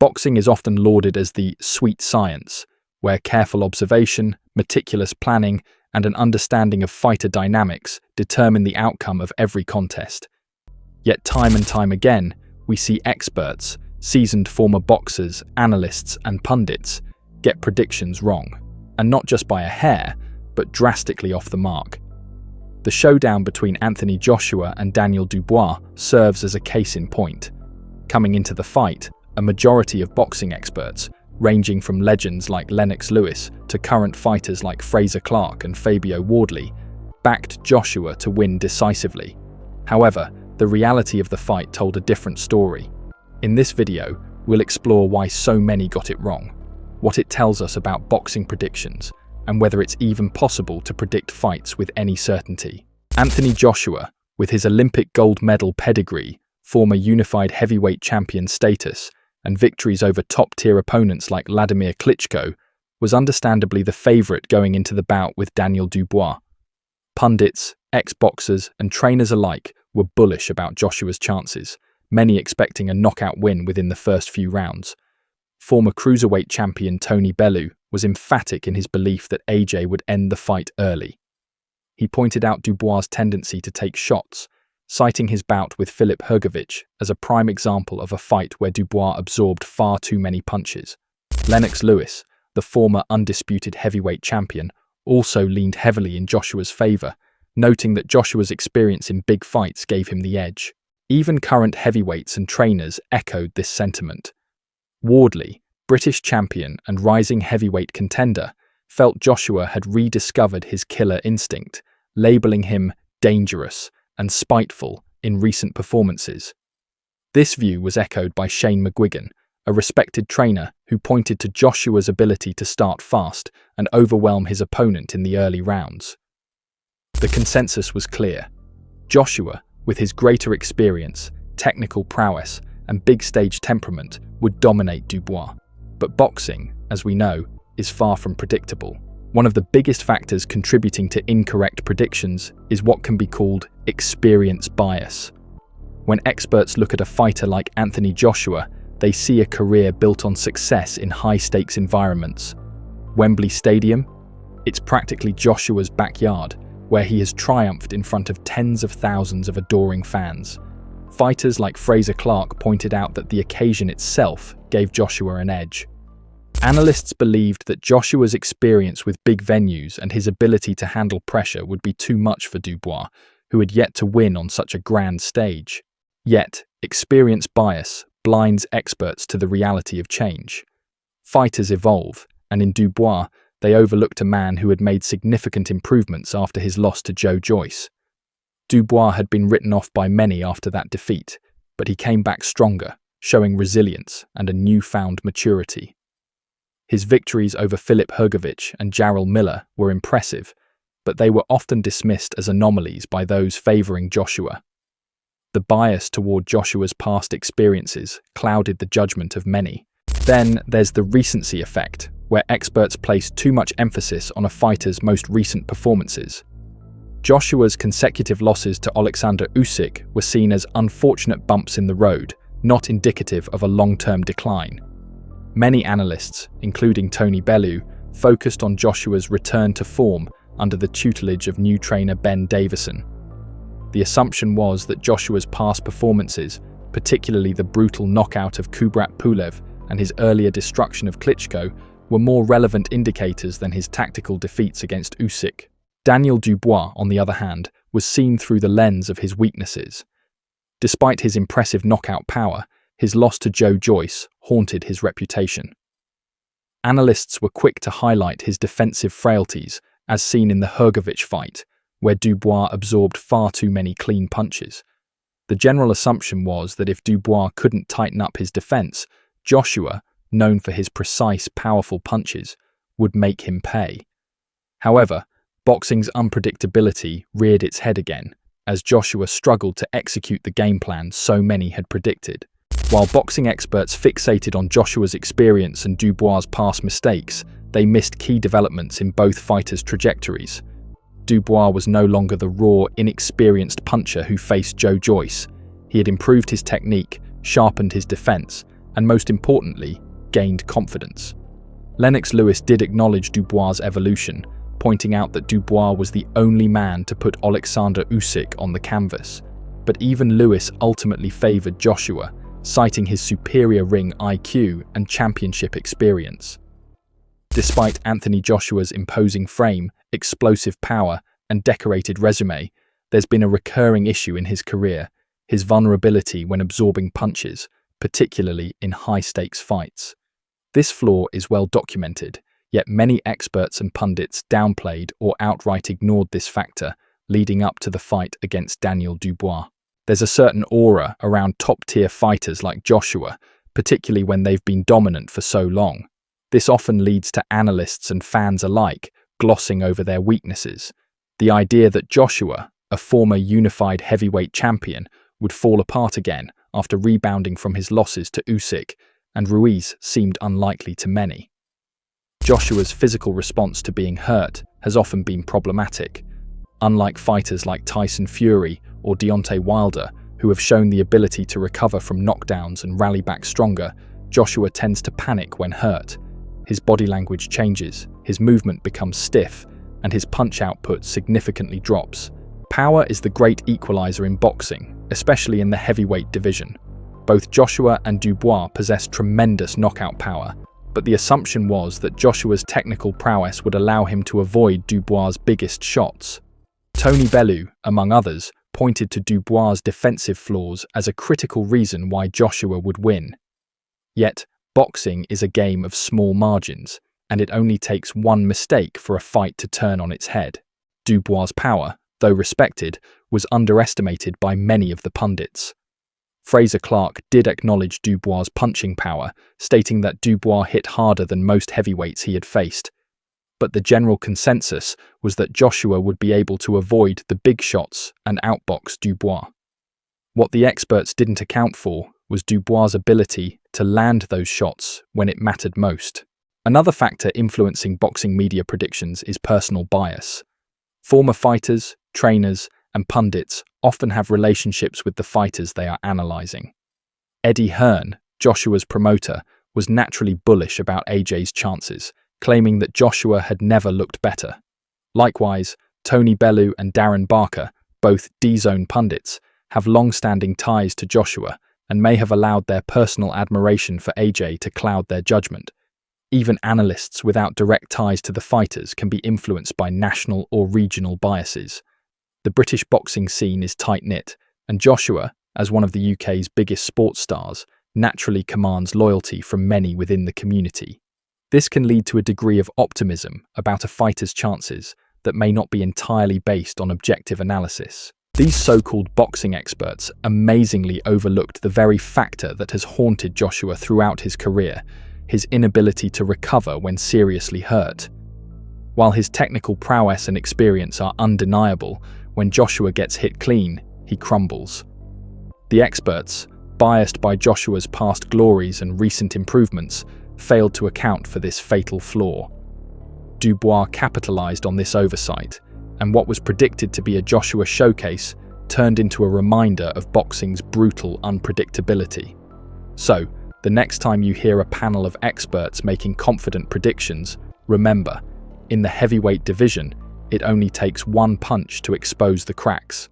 Boxing is often lauded as the sweet science, where careful observation, meticulous planning, and an understanding of fighter dynamics determine the outcome of every contest. Yet time and time again, we see experts, seasoned former boxers, analysts, and pundits get predictions wrong, and not just by a hair, but drastically off the mark. The showdown between Anthony Joshua and Daniel Dubois serves as a case in point. Coming into the fight, a majority of boxing experts, ranging from legends like Lennox Lewis to current fighters like Fraser Clarke and Fabio Wardley, backed Joshua to win decisively. However, the reality of the fight told a different story. In this video, we'll explore why so many got it wrong, what it tells us about boxing predictions, and whether it's even possible to predict fights with any certainty. Anthony Joshua, with his Olympic gold medal pedigree, former unified heavyweight champion status, and victories over top-tier opponents like Vladimir Klitschko, was understandably the favourite going into the bout with Daniel Dubois. Pundits, ex-boxers, and trainers alike were bullish about Joshua's chances, many expecting a knockout win within the first few rounds. Former cruiserweight champion Tony Bellew was emphatic in his belief that AJ would end the fight early. He pointed out Dubois' tendency to take shots, citing his bout with Filip Hrgović as a prime example of a fight where Dubois absorbed far too many punches. Lennox Lewis, the former undisputed heavyweight champion, also leaned heavily in Joshua's favour, noting that Joshua's experience in big fights gave him the edge. Even current heavyweights and trainers echoed this sentiment. Wardley, British champion and rising heavyweight contender, felt Joshua had rediscovered his killer instinct, labelling him dangerous and spiteful in recent performances. This view was echoed by Shane McGuigan, a respected trainer who pointed to Joshua's ability to start fast and overwhelm his opponent in the early rounds. The consensus was clear. Joshua, with his greater experience, technical prowess, and big stage temperament, would dominate Dubois. But boxing, as we know, is far from predictable. One of the biggest factors contributing to incorrect predictions is what can be called experience bias. When experts look at a fighter like Anthony Joshua, they see a career built on success in high-stakes environments. Wembley Stadium? It's practically Joshua's backyard, where he has triumphed in front of tens of thousands of adoring fans. Fighters like Fraser Clarke pointed out that the occasion itself gave Joshua an edge. Analysts believed that Joshua's experience with big venues and his ability to handle pressure would be too much for Dubois, who had yet to win on such a grand stage. Yet, experience bias blinds experts to the reality of change. Fighters evolve, and in Dubois, they overlooked a man who had made significant improvements after his loss to Joe Joyce. Dubois had been written off by many after that defeat, but he came back stronger, showing resilience and a newfound maturity. His victories over Filip Hrgović and Jarrell Miller were impressive, but they were often dismissed as anomalies by those favouring Joshua. The bias toward Joshua's past experiences clouded the judgment of many. Then there's the recency effect, where experts place too much emphasis on a fighter's most recent performances. Joshua's consecutive losses to Alexander Usyk were seen as unfortunate bumps in the road, not indicative of a long-term decline. Many analysts, including Tony Bellew, focused on Joshua's return to form under the tutelage of new trainer Ben Davison. The assumption was that Joshua's past performances, particularly the brutal knockout of Kubrat Pulev and his earlier destruction of Klitschko, were more relevant indicators than his tactical defeats against Usyk. Daniel Dubois, on the other hand, was seen through the lens of his weaknesses. Despite his impressive knockout power, his loss to Joe Joyce haunted his reputation. Analysts were quick to highlight his defensive frailties, as seen in the Hrgović fight, where Dubois absorbed far too many clean punches. The general assumption was that if Dubois couldn't tighten up his defense, Joshua, known for his precise, powerful punches, would make him pay. However, boxing's unpredictability reared its head again, as Joshua struggled to execute the game plan so many had predicted. While boxing experts fixated on Joshua's experience and Dubois' past mistakes, they missed key developments in both fighters' trajectories. Dubois was no longer the raw, inexperienced puncher who faced Joe Joyce. He had improved his technique, sharpened his defense, and most importantly, gained confidence. Lennox Lewis did acknowledge Dubois' evolution, pointing out that Dubois was the only man to put Alexander Usyk on the canvas. But even Lewis ultimately favoured Joshua, citing his superior ring IQ and championship experience. Despite Anthony Joshua's imposing frame, explosive power, and decorated resume, there's been a recurring issue in his career: his vulnerability when absorbing punches, particularly in high-stakes fights. This flaw is well documented, yet many experts and pundits downplayed or outright ignored this factor leading up to the fight against Daniel Dubois. There's a certain aura around top-tier fighters like Joshua, particularly when they've been dominant for so long. This often leads to analysts and fans alike glossing over their weaknesses. The idea that Joshua, a former unified heavyweight champion, would fall apart again after rebounding from his losses to Usyk and Ruiz seemed unlikely to many. Joshua's physical response to being hurt has often been problematic. Unlike fighters like Tyson Fury or Deontay Wilder, who have shown the ability to recover from knockdowns and rally back stronger, Joshua tends to panic when hurt. His body language changes, his movement becomes stiff, and his punch output significantly drops. Power is the great equalizer in boxing, especially in the heavyweight division. Both Joshua and Dubois possess tremendous knockout power, but the assumption was that Joshua's technical prowess would allow him to avoid Dubois' biggest shots. Tony Bellew, among others, pointed to Dubois' defensive flaws as a critical reason why Joshua would win. Yet, boxing is a game of small margins, and it only takes one mistake for a fight to turn on its head. Dubois' power, though respected, was underestimated by many of the pundits. Fraser Clarke did acknowledge Dubois' punching power, stating that Dubois hit harder than most heavyweights he had faced. But the general consensus was that Joshua would be able to avoid the big shots and outbox Dubois. What the experts didn't account for was Dubois' ability to land those shots when it mattered most. Another factor influencing boxing media predictions is personal bias. Former fighters, trainers, and pundits often have relationships with the fighters they are analysing. Eddie Hearn, Joshua's promoter, was naturally bullish about AJ's chances, claiming that Joshua had never looked better. Likewise, Tony Bellew and Darren Barker, both D-Zone pundits, have long-standing ties to Joshua and may have allowed their personal admiration for AJ to cloud their judgment. Even analysts without direct ties to the fighters can be influenced by national or regional biases. The British boxing scene is tight-knit, and Joshua, as one of the UK's biggest sports stars, naturally commands loyalty from many within the community. This can lead to a degree of optimism about a fighter's chances that may not be entirely based on objective analysis. These so-called boxing experts amazingly overlooked the very factor that has haunted Joshua throughout his career: his inability to recover when seriously hurt. While his technical prowess and experience are undeniable, when Joshua gets hit clean, he crumbles. The experts, biased by Joshua's past glories and recent improvements, failed to account for this fatal flaw. Dubois capitalized on this oversight, and what was predicted to be a Joshua showcase turned into a reminder of boxing's brutal unpredictability. So, the next time you hear a panel of experts making confident predictions, remember, in the heavyweight division, it only takes one punch to expose the cracks.